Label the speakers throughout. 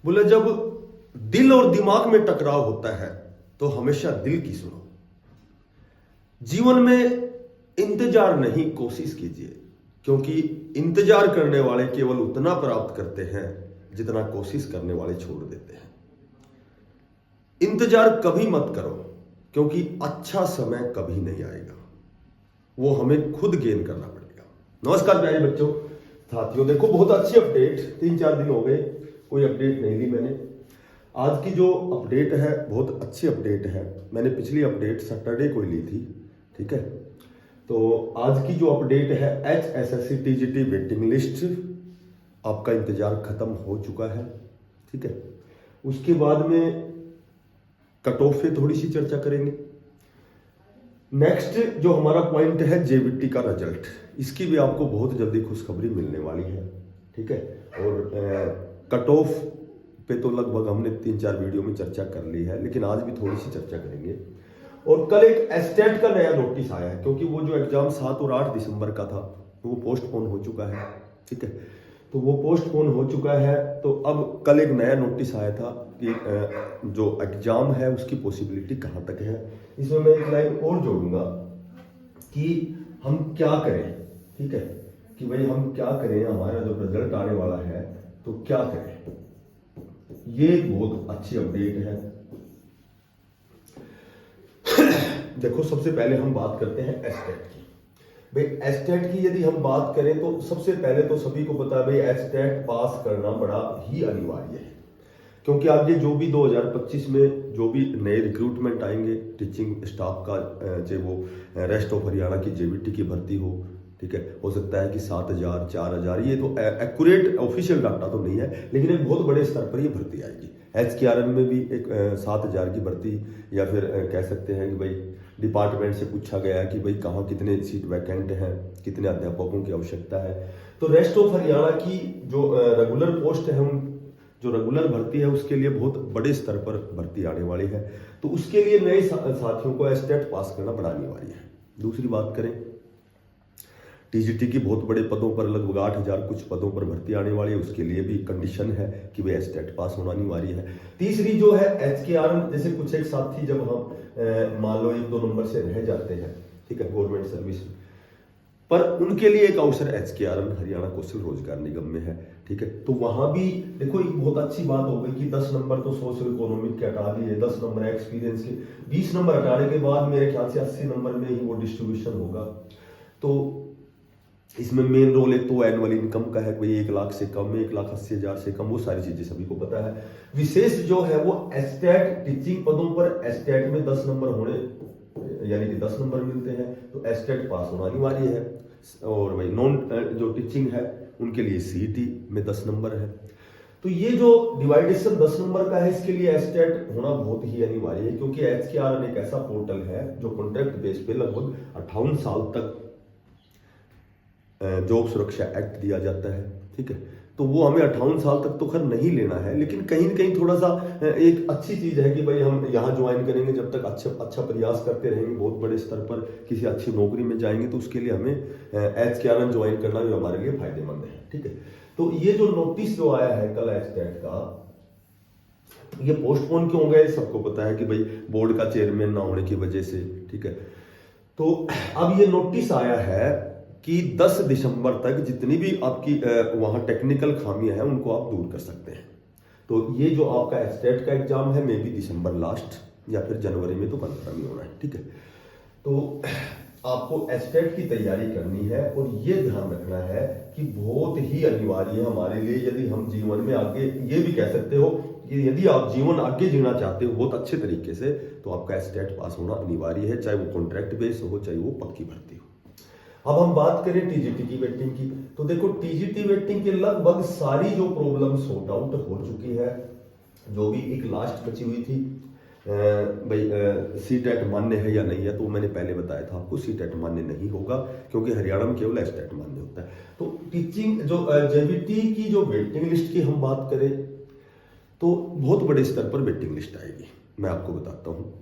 Speaker 1: बोले जब दिल और दिमाग में टकराव होता है तो हमेशा दिल की सुनो। जीवन में इंतजार नहीं, कोशिश कीजिए, क्योंकि इंतजार करने वाले केवल उतना प्राप्त करते हैं जितना कोशिश करने वाले छोड़ देते हैं। इंतजार कभी मत करो, क्योंकि अच्छा समय कभी नहीं आएगा, वो हमें खुद गेन करना पड़ेगा। नमस्कार प्यारे बच्चों, साथियों, देखो बहुत अच्छी अपडेट, 3-4 दिन हो गए कोई अपडेट नहीं ली मैंने। आज की जो अपडेट है बहुत अच्छी अपडेट है। मैंने पिछली अपडेट सैटरडे को ही ली थी, ठीक है। तो आज की जो अपडेट है, HSSC TGT वेटिंग लिस्ट, आपका इंतजार खत्म हो चुका है, ठीक है। उसके बाद में कट ऑफ पे थोड़ी सी चर्चा करेंगे। नेक्स्ट जो हमारा पॉइंट है JVT का रिजल्ट, इसकी भी आपको बहुत जल्दी खुशखबरी मिलने वाली है, ठीक है। और कट ऑफ पे तो लगभग हमने 3-4 वीडियो में चर्चा कर ली है, लेकिन आज भी थोड़ी सी चर्चा करेंगे। और कल एक एस्टेट का नया नोटिस आया है, क्योंकि वो जो एग्जाम 7 और 8 दिसंबर का था वो पोस्टपोन हो चुका है, ठीक है। तो वो पोस्टपोन हो चुका है, तो अब कल एक नया नोटिस आया था कि जो एग्जाम है उसकी पॉसिबिलिटी कहाँ तक है। इसमें मैं एक लाइन और जोड़ूंगा कि हम क्या करें, ठीक है, कि भाई हम क्या करें, हमारा जो रिजल्ट आने वाला है तो क्या करें। ये एक बहुत अच्छी अपडेट है। देखो सबसे पहले हम बात करते हैं एस्टेट की। भाई एस्टेट की यदि हम बात करें तो सबसे पहले तो सभी को पता है भाई एस्टेट पास करना बड़ा ही अनिवार्य है, क्योंकि आगे जो भी 2025 में जो भी नए रिक्रूटमेंट आएंगे टीचिंग स्टाफ का, चाहे वो रेस्ट ऑफ हरियाणा की JVT की भर्ती हो, ठीक है, हो सकता है कि 7,000 4,000, ये तो एक्यूरेट ऑफिशियल डाटा तो नहीं है, लेकिन एक बहुत बड़े स्तर पर ये भर्ती आएगी। HKRN में भी एक 7,000 की भर्ती, या फिर कह सकते हैं कि भाई डिपार्टमेंट से पूछा गया कि भाई कहाँ कितने सीट वैकेंट हैं, कितने अध्यापकों की आवश्यकता है। तो रेस्ट ऑफ हरियाणा की जो रेगुलर पोस्ट है, हम जो रेगुलर भर्ती है उसके लिए बहुत बड़े स्तर पर भर्ती आने वाली है, तो उसके लिए नए साथियों को एस्टेट पास करना बड़ा अनिवार्य है। दूसरी बात करें, TGT की बहुत बड़े पदों पर लगभग 8,000 कुछ पदों पर भर्ती आने वाली है, उसके लिए भी कंडीशन है कि वे एस्टेट पास होना अनिवार्य है। तीसरी जो है HKRN, जैसे कुछ एक साथी जब हम मान लो 1-2 नंबर से रह जाते हैं, ठीक है, गवर्नमेंट सर्विस पर, उनके लिए एक अवसर HKRN हरियाणा कौशल रोजगार निगम में है, ठीक है। तो वहां भी देखो एक बहुत अच्छी बात हो गई कि 10 नंबर तो सोशल इकोनॉमिक के हटा दिए, 10 नंबर एक्सपीरियंस के, 20 नंबर हटाने के बाद मेरे ख्याल से 80 नंबर में ही वो डिस्ट्रीब्यूशन होगा। तो इसमें मेन रोल एक तो एनुअल इनकम का है, कोई 1 लाख से कम, 1,80,000 से कम, वो सारी चीजें सभी को पता है। विशेष जो है वो एस्टेट टीचिंग पदों पर एस्टेट में 10 नंबर होने, यानी कि 10 नंबर मिलते हैं, तो एस्टेट पास होना अनिवार्य है। और भाई नॉन जो टीचिंग है उनके लिए CET में 10 नंबर है। तो ये जो डिवाइडेशन 10 नंबर का है, इसके लिए एस्टेट होना बहुत ही अनिवार्य है, क्योंकि HKRN एक ऐसा पोर्टल है जो कॉन्ट्रैक्ट बेस पे लगभग 58 साल तक जॉब सुरक्षा एक्ट दिया जाता है, ठीक है। तो वो हमें 58 साल तक तो खैर नहीं लेना है, लेकिन कहीं न कहीं थोड़ा सा एक अच्छी चीज है कि भाई हम यहाँ ज्वाइन करेंगे, जब तक अच्छा प्रयास करते रहेंगे, बहुत बड़े स्तर पर किसी अच्छी नौकरी में जाएंगे, तो उसके लिए हमें HKRN ज्वाइन करना भी हमारे लिए फायदेमंद है, ठीक है। तो ये जो नोटिस जो आया है कल एस्टेट का, ये पोस्टपोन क्यों गए, सबको पता है कि भाई बोर्ड का चेयरमैन ना होने की वजह से, ठीक है। तो अब ये नोटिस आया है कि 10 दिसंबर तक जितनी भी आपकी वहां टेक्निकल खामियां हैं उनको आप दूर कर सकते हैं। तो ये जो आपका एस्टेट का एग्जाम है, मे बी दिसंबर लास्ट या फिर जनवरी में तो कंफर्म ही होना है, ठीक है। तो आपको एस्टेट की तैयारी करनी है, और ये ध्यान रखना है कि बहुत ही अनिवार्य है हमारे लिए, यदि हम जीवन में आगे, ये भी कह सकते हो कि यदि आप जीवन आगे जीना चाहते हो बहुत अच्छे तरीके से, तो आपका एस्टेट पास होना अनिवार्य है, चाहे वो कॉन्ट्रैक्ट बेस हो, चाहे वो पक्की भर्ती हो। अब हम बात करें TGT की वेटिंग की, तो देखो TGT वेटिंग के लगभग सारी जो प्रॉब्लम सॉर्ट आउट हो चुकी है। जो भी एक लास्ट बची हुई थी, भाई CTET मान्य है या नहीं है, तो मैंने पहले बताया था आपको CTET मान्य नहीं होगा, क्योंकि हरियाणा में केवल एस्टेट मान्य होता है। तो टीचिंग जो JVT की जो वेटिंग लिस्ट की हम बात करें, तो बहुत बड़े स्तर पर वेटिंग लिस्ट आएगी, मैं आपको बताता हूँ।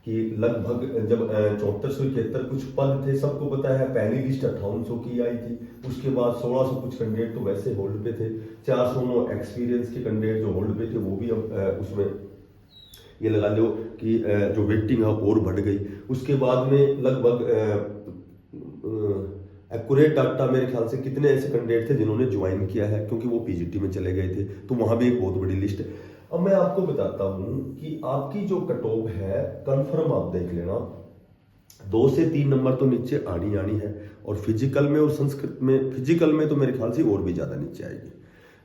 Speaker 1: कि लगभग जब 7471 कुछ पद थे, सबको पता है पहली लिस्ट 5800 की आई थी, उसके बाद 1600 कुछ कैंडिडेट तो वैसे होल्ड पे थे, 409 एक्सपीरियंस के कैंडिडेट जो होल्ड पे थे वो भी अब उसमें ये लगा लो कि जो वेटिंग है और बढ़ गई। उसके बाद में लगभग एक्यूरेट डाटा मेरे ख्याल से कितने ऐसे कैंडिडेट थे जिन्होंने ज्वाइन किया है, क्योंकि वो पीजीटी में चले गए थे, तो वहां भी एक बहुत बड़ी लिस्ट है। अब मैं आपको बताता हूं कि आपकी जो कट ऑफ है कंफर्म आप देख लेना, 2 से 3 नंबर तो नीचे आनी है, और फिजिकल में और संस्कृत में, फिजिकल में तो मेरे ख्याल से और भी ज्यादा नीचे आएगी।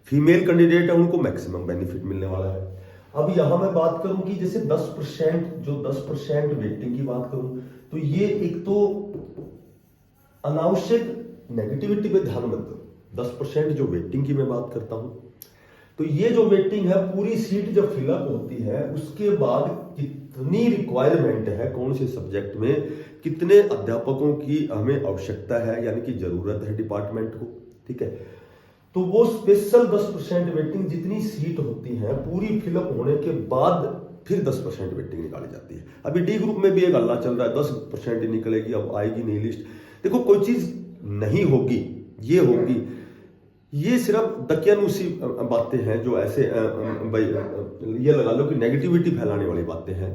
Speaker 1: फीमेल कैंडिडेट है उनको मैक्सिमम बेनिफिट मिलने वाला है। अब यहां मैं बात करूं कि जैसे 10%, जो 10% वेटिंग की बात करूं, तो ये एक तो अनावश्यक नेगेटिविटी पे ध्यान मत दो। 10% जो वेटिंग की मैं बात करता हूं, तो ये जो वेटिंग है पूरी सीट जब फिलअप होती है उसके बाद कितनी रिक्वायरमेंट है, कौन से सब्जेक्ट में कितने अध्यापकों की हमें आवश्यकता है, यानी कि जरूरत है डिपार्टमेंट को, ठीक है। तो वो स्पेशल 10% वेटिंग जितनी सीट होती है पूरी फिलअप होने के बाद फिर 10% वेटिंग निकाली जाती है। अभी डी ग्रुप में भी एक हल्ला चल रहा है, 10% ही निकलेगी, अब आएगी नहीं लिस्ट। देखो कोई चीज नहीं होगी, ये होगी, ये सिर्फ दकियानूसी बातें हैं जो ऐसे भाई ये लगा लो कि नेगेटिविटी फैलाने वाली बातें हैं।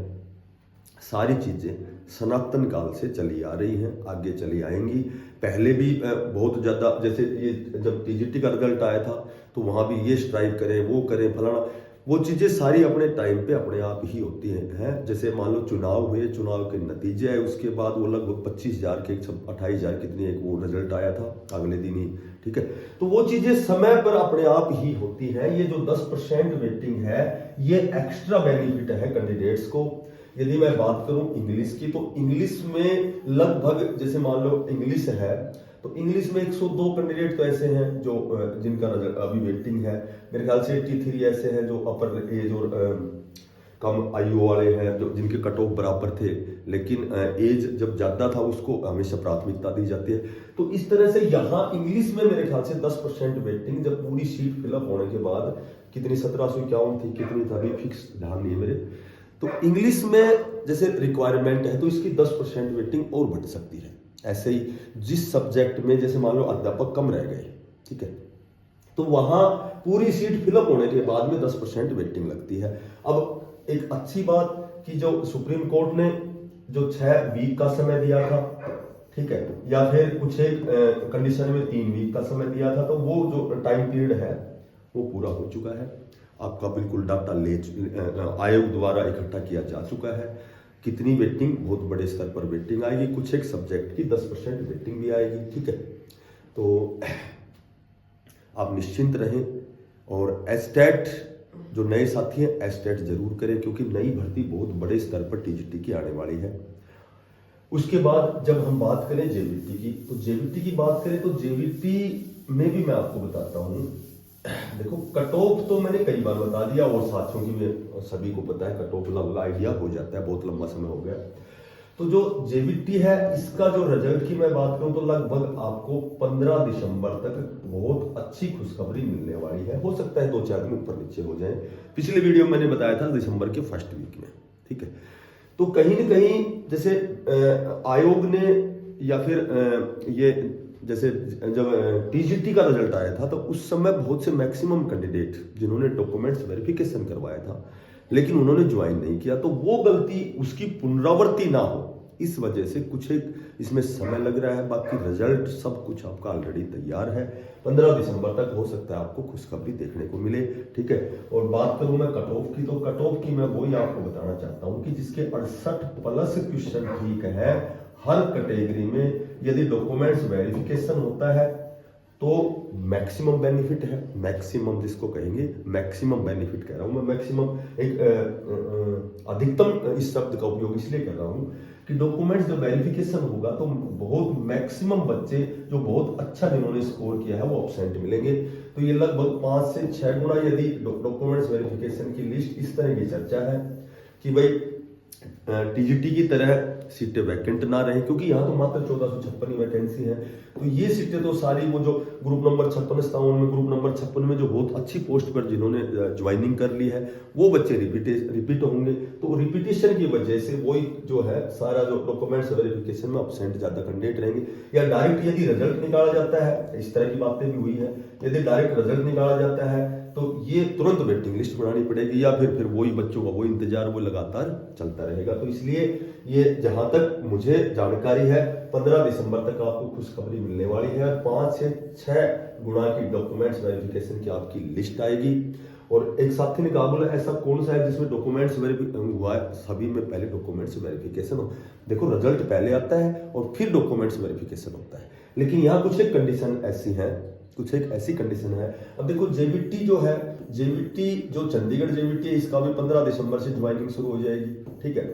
Speaker 1: सारी चीजें सनातन काल से चली आ रही हैं, आगे चली आएंगी। पहले भी बहुत ज्यादा, जैसे ये जब टीजीटी का रिजल्ट आया था तो वहां भी ये स्ट्राइक करें, वो करें, फलाना, वो चीजें सारी अपने टाइम पे अपने आप ही होती हैं। जैसे मान लो चुनाव हुए, चुनाव के नतीजे आए, उसके बाद वो लगभग 25,000 के 28,000 कितनी एक वो रिजल्ट आया था अगले दिन ही, ठीक है। तो वो चीजें समय पर अपने आप ही होती है। ये जो 10% वेटिंग है ये एक्स्ट्रा बेनिफिट है कैंडिडेट्स को। यदि मैं बात करूं इंग्लिश की, तो इंग्लिश में लगभग जैसे मान लो इंग्लिश है, तो इंग्लिश में 102 कैंडिडेट तो ऐसे हैं जो जिनका अभी वेटिंग है। मेरे ख्याल से 83 ऐसे हैं जो अपर एज और कम आयु वाले हैं, जो जिनके कट ऑफ बराबर थे, लेकिन एज जब ज्यादा था उसको हमेशा प्राथमिकता दी जाती है। तो इस तरह से यहाँ इंग्लिश में मेरे ख्याल से 10% वेटिंग जब पूरी सीट फिलअप होने के बाद, कितनी 1751 थी, कितनी था अभी फिक्स ध्यान नहीं है मेरे, तो इंग्लिश में जैसे रिक्वायरमेंट है तो इसकी 10% वेटिंग और बढ़ सकती है। ऐसे ही जिस सब्जेक्ट में जैसे मान लो अध्यापक कम रह गए, ठीक है, तो वहां पूरी सीट फिलअप होने के बाद में 10% वेटिंग लगती है। अब एक अच्छी बात कि जो सुप्रीम कोर्ट ने जो 6 वीक का समय दिया था, ठीक है, या फिर कुछ एक कंडीशन में 3 वीक का समय दिया था, तो वो जो टाइम पीरियड है वो पूरा हो चुका है। आपका बिल्कुल डाटा आयोग द्वारा इकट्ठा किया जा चुका है। कितनी वेटिंग, बहुत बड़े स्तर पर वेटिंग आएगी, कुछ एक सब्जेक्ट की 10% वेटिंग भी आएगी, ठीक है। तो आप निश्चिंत रहें, और एस्टेट जो नए साथी हैं एस्टेट जरूर करें, क्योंकि नई भर्ती बहुत बड़े स्तर पर टीजीटी की आने वाली है। उसके बाद जब हम बात करें जेवीटी की, तो जेवीटी की बात करें तो जेवीटी में भी मैं आपको बताता हूं। देखो कट ऑफ तो मैंने कई बार बता दिया, और साथियों की भी सभी को पता है, कट ऑफ लगभग आइडिया हो जाता है, बहुत लंबा समय हो गया। तो जो जेवीटी है इसका जो रिजल्ट की मैं बात करूं तो लगभग आपको 15 दिसंबर तक बहुत अच्छी खुशखबरी मिलने वाली है। हो सकता है 2-4 दिन ऊपर नीचे हो जाए। पिछले वीडियो में मैंने बताया था दिसंबर के फर्स्ट वीक में, ठीक है। तो कहीं ना कहीं जैसे आयोग ने या फिर ये जैसे जब टीजीटी का रिजल्ट आया था तो उस समय बहुत से मैक्सिमम कैंडिडेट जिन्होंने डॉक्यूमेंट्स वेरिफिकेशन करवाया था लेकिन उन्होंने ज्वाइन नहीं किया, तो वो गलती उसकी पुनरावृत्ति ना हो इस वजह से कुछ एक इसमें समय लग रहा है। बाकी रिजल्ट सब कुछ आपका ऑलरेडी तैयार है। 15 दिसंबर तक हो सकता है आपको खुशखबरी देखने को मिले, ठीक है। और बात करूं मैं कट ऑफ की, तो कट ऑफ की मैं वही आपको बताना चाहता हूं कि जिसके 68+ क्वेश्चन ठीक है हर कैटेगरी में, यदि डॉक्यूमेंट्स वेरिफिकेशन होता है तो मैक्सिमम बेनिफिट है। मैक्सिमम जिसको कहेंगे, मैक्सिमम बेनिफिट कह रहा हूं मैं, मैक्सिमम एक अधिकतम इस शब्द का उपयोग इसलिए कर रहा हूं कि डॉक्यूमेंट्स जब वेरिफिकेशन होगा तो बहुत मैक्सिमम बच्चे जो बहुत अच्छा जिन्होंने स्कोर किया है वो एब्सेंट मिलेंगे। तो ये लगभग 5 से 6 गुना यदि डॉक्यूमेंट्स वेरिफिकेशन की लिस्ट इस तरह की चर्चा है कि भाई टीजीटी की तरह सीटें वैकेंट ना रहे, क्योंकि यहाँ तो मात्र 1456 ही वैकेंसी है। तो ये सीटें तो सारी वो जो ग्रुप नंबर 56 57 में, ग्रुप नंबर 56 में जो बहुत अच्छी पोस्ट पर जिन्होंने ज्वाइनिंग कर ली है वो बच्चे रिपीट होंगे। तो रिपीटेशन की वजह से वही जो है सारा जो डॉक्यूमेंट्स वेरिफिकेशन में अपसेंट ज्यादा कैंडिडेट रहेंगे। या डायरेक्ट यदि रिजल्ट निकाला जाता है, इस तरह की बातें भी हुई है, यदि डायरेक्ट रिजल्ट निकाला जाता है तो ये तुरंत वेटिंग लिस्ट बनानी पड़ेगी, या फिर वही बच्चों का वही इंतजार वो लगातार चलता रहेगा। तो इसलिए ये जहां तक मुझे जानकारी है 15 दिसंबर तक आपको खुशखबरी मिलने वाली है, और 5 से 6 गुना की डॉक्यूमेंट्स वेरिफिकेशन की आपकी लिस्ट आएगी। और एक साथी ने कहा बोला ऐसा कौन सा है जिसमें डॉक्यूमेंट्स हुआ है, सभी में पहले डॉक्यूमेंट्स वेरिफिकेशन हो। देखो रिजल्ट पहले आता है और फिर डॉक्यूमेंट्स वेरिफिकेशन होता है, लेकिन यहाँ कुछ एक कंडीशन ऐसी है, कुछ एक ऐसी कंडीशन है। अब देखो जेबीटी जो है, जेबीटी जो चंडीगढ़ जेबीटी है, इसका भी 15 दिसंबर से ज्वाइनिंग शुरू हो जाएगी, ठीक है।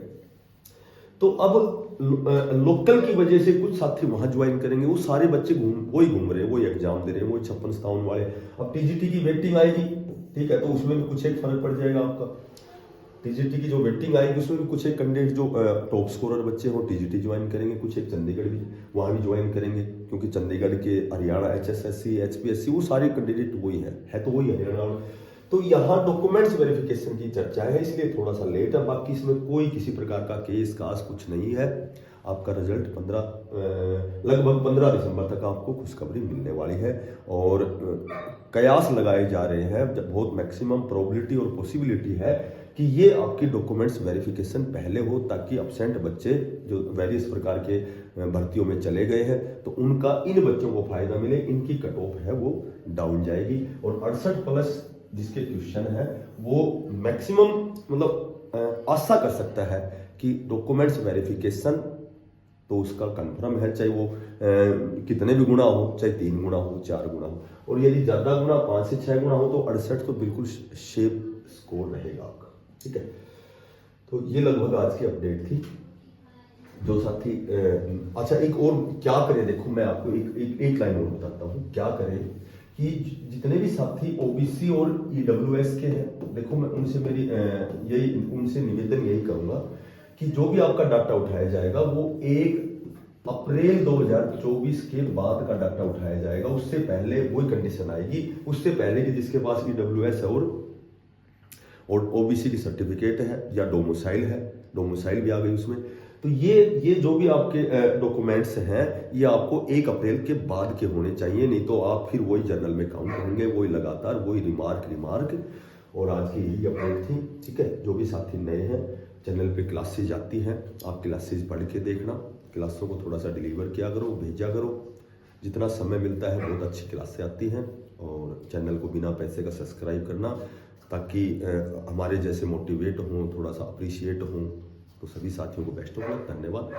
Speaker 1: तो अब लोकल की वजह से कुछ साथी वहां ज्वाइन करेंगे, वो सारे बच्चे वही घूम रहे हैं, वही एग्जाम दे रहे हैं, वही 56 57 वाले। अब टीजीटी की वेटिंग आएगी, ठीक है, तो उसमें भी कुछ एक फर्क पड़ जाएगा आपका। टीजीटी की जो वेटिंग आएगी उसमें भी कुछ एक कैंडिडेट जो टॉप स्कोरर बच्चे हो टीजीटी ज्वाइन करेंगे, कुछ एक चंडीगढ़ भी वहाँ भी ज्वाइन करेंगे, क्योंकि चंडीगढ़ के हरियाणा HSSC HPSC वो सारे कैंडिडेट वही है तो वही हरियाणा। तो यहाँ डॉक्यूमेंट्स वेरिफिकेशन की चर्चा है, इसलिए थोड़ा सा लेट है। बाकी इसमें कोई किसी प्रकार का केस कास कुछ नहीं है। आपका रिजल्ट लगभग 15 दिसंबर तक आपको खुशखबरी मिलने वाली है। और कयास लगाए जा रहे हैं, बहुत मैक्सिमम प्रोबेबिलिटी और पॉसिबिलिटी है कि ये आपकी डॉक्यूमेंट्स वेरिफिकेशन पहले हो, ताकि अब्सेंट बच्चे जो वेरियस प्रकार के भर्तियों में चले गए हैं तो उनका इन बच्चों को फायदा मिले, इनकी कट ऑफ है वो डाउन जाएगी। और 68 प्लस जिसके क्वेश्चन है वो मैक्सिमम मतलब आशा कर सकता है कि डॉक्यूमेंट्स वेरिफिकेशन तो उसका कंफर्म है, चाहे वो कितने भी गुना हो, चाहे 3 गुना हो 4 गुना हो, और यदि ज्यादा गुना 5 से 6 गुना हो तो 68 तो बिल्कुल शेप स्कोर रहेगा आपका, ठीक है। तो ये लगभग आज की अपडेट थी जो साथी। अच्छा एक और क्या करें, देखो मैं आपको एक लाइन और बताता हूँ क्या करें कि जितने भी साथी ओबीसी और ईडब्ल्यूएस के हैं, देखो मैं उनसे उनसे निवेदन यही करूंगा कि जो भी आपका डाटा उठाया जाएगा वो 1 अप्रैल 2024 के बाद का डाटा उठाया जाएगा। उससे पहले वही कंडीशन आएगी, उससे पहले कि जिसके पास ईडब्ल्यूएस और ओबीसी की सर्टिफिकेट है या डोमिसाइल है, डोमिसाइल भी आ गई उसमें। तो ये जो भी आपके डॉक्यूमेंट्स हैं ये आपको 1 अप्रैल के बाद के होने चाहिए, नहीं तो आप फिर वही जर्नल में काउंट होंगे, वही लगातार वही रिमार्क। और आज की यही अपडेट थी, ठीक है। जो भी साथी नए हैं चैनल पे क्लासेज आती हैं, आप क्लासेज पढ़ के देखना, क्लासों को थोड़ा सा डिलीवर किया करो, भेजा करो, जितना समय मिलता है बहुत अच्छी क्लासें आती हैं। और चैनल को बिना पैसे का सब्सक्राइब करना, ताकि हमारे जैसे मोटिवेट हों, थोड़ा सा अप्रिशिएट हों। तो सभी साथियों को बेस्ट ऑफ लक, धन्यवाद।